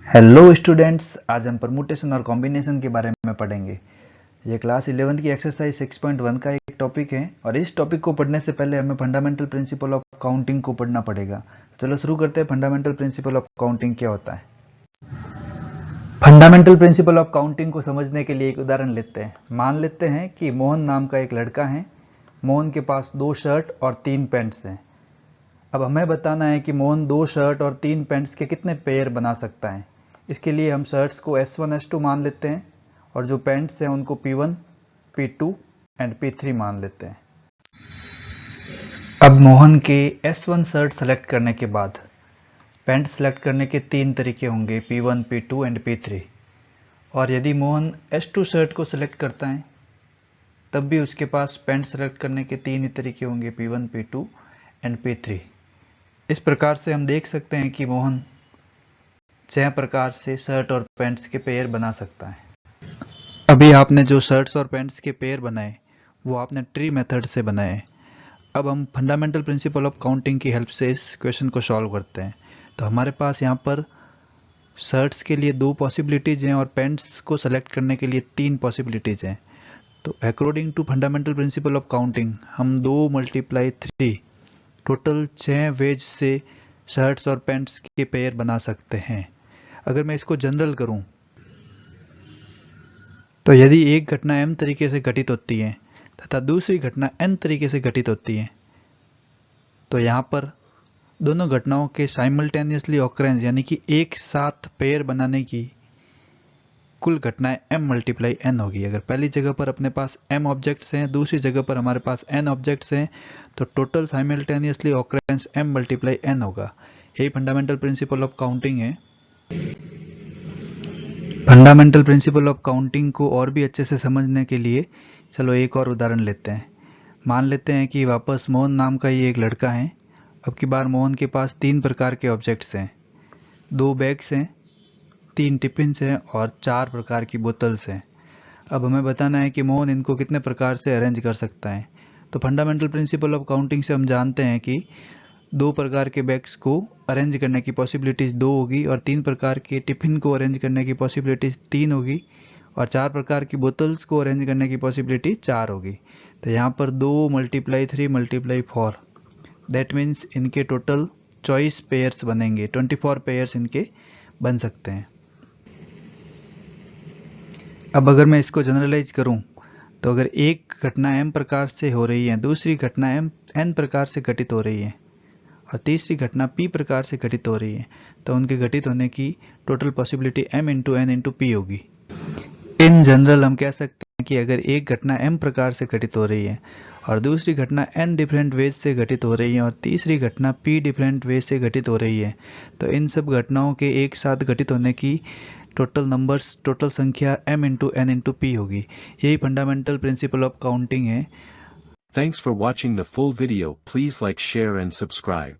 Hello students, आज हम permutation और कॉम्बिनेशन के बारे में पढ़ेंगे। ये क्लास 11 की एक्सरसाइज 6.1 का एक टॉपिक है और इस टॉपिक को पढ़ने से पहले हमें फंडामेंटल प्रिंसिपल ऑफ काउंटिंग को पढ़ना पड़ेगा। चलो शुरू करते हैं। फंडामेंटल प्रिंसिपल ऑफ काउंटिंग क्या होता है? फंडामेंटल प्रिंसिपल ऑफ काउंटिंग को समझने के लिए एक उदाहरण लेते हैं। मान लेते हैं कि मोहन नाम का एक लड़का है। मोहन के पास 2 शर्ट और 3 पैंट्स हैं। अब हमें बताना है कि मोहन 2 शर्ट और 3 पैंट्स के कितने पेयर बना सकता है। इसके लिए हम शर्ट्स को S1 S2 मान लेते हैं और जो पैंट्स हैं उनको P1 P2 एंड P3 मान लेते हैं। अब मोहन के S1 शर्ट सेलेक्ट करने के बाद पैंट सेलेक्ट करने के 3 तरीके होंगे, P1 P2 एंड P3। और यदि मोहन S2 शर्ट को सिलेक्ट करता है तब भी उसके पास पैंट सेलेक्ट करने के 3 ही तरीके होंगे, P1 P2 एंड P3। इस प्रकार से हम देख सकते हैं कि मोहन 6 प्रकार से शर्ट और पैंट्स के पेयर बना सकता है। अभी आपने जो शर्ट्स और पैंट्स के पेयर बनाए वो आपने ट्री मेथड से बनाए। अब हम फंडामेंटल प्रिंसिपल ऑफ काउंटिंग की हेल्प से इस क्वेश्चन को सॉल्व करते हैं। तो हमारे पास यहाँ पर शर्ट्स के लिए 2 पॉसिबिलिटीज हैं और पैंट्स को सेलेक्ट करने के लिए 3 पॉसिबिलिटीज हैं। तो according to fundamental principle of counting हम 2 × 3 टोटल 6 वेज से शर्ट्स और पैंट्स के पेयर बना सकते हैं। अगर मैं इसको जनरल करूं तो यदि एक घटना m तरीके से घटित होती है तथा दूसरी घटना n तरीके से घटित होती है तो यहाँ पर दोनों घटनाओं के साइमल्टेनियसली ऑकरेंस यानी कि एक साथ पेयर बनाने की कुल घटनाएं m × n होगी। अगर पहली जगह पर अपने पास m ऑब्जेक्ट्स हैं, दूसरी जगह पर हमारे पास n ऑब्जेक्ट्स हैं, तो total simultaneously occurrence m × n होगा। यही फंडामेंटल प्रिंसिपल ऑफ काउंटिंग है। फंडामेंटल प्रिंसिपल ऑफ काउंटिंग को और भी अच्छे से समझने के लिए चलो एक और उदाहरण लेते हैं। मान लेते हैं कि वापस मोहन नाम का ही एक लड़का है। अब की बार मोहन के पास 3 प्रकार के ऑब्जेक्ट्स हैं, 2 बैग्स हैं, 3 टिफिन्स हैं और 4 प्रकार की बोतल्स हैं। अब हमें बताना है कि मोहन इनको कितने प्रकार से अरेंज कर सकता है। तो फंडामेंटल प्रिंसिपल ऑफ काउंटिंग से हम जानते हैं कि 2 प्रकार के बैग्स को अरेंज करने की पॉसिबिलिटीज 2 होगी और 3 प्रकार के टिफिन को अरेंज करने की पॉसिबिलिटीज 3 होगी और 4 प्रकार की बोतल्स को अरेंज करने की पॉसिबिलिटी 4 होगी। तो यहाँ पर 2 × 3 × 4 दैट मीन्स इनके टोटल चॉइस पेयर्स बनेंगे, 24 पेयर्स इनके बन सकते हैं। अब अगर मैं इसको जनरलाइज करूं तो अगर एक घटना m प्रकार से हो रही है, दूसरी घटना n प्रकार से घटित हो रही है और तीसरी घटना p प्रकार से घटित हो रही है तो उनके घटित होने की total possibility m × n × p होगी। इन जनरल हम कह सकते हैं कि अगर एक घटना m प्रकार से घटित हो रही है और दूसरी घटना n डिफरेंट वेज से घटित हो रही है और तीसरी घटना p डिफरेंट वेज से घटित हो रही है तो इन सब घटनाओं के एक साथ घटित होने की टोटल संख्या m × n × p होगी। यही फंडामेंटल प्रिंसिपल ऑफ काउंटिंग है। Thanks for watching the full video. Please like, share and subscribe.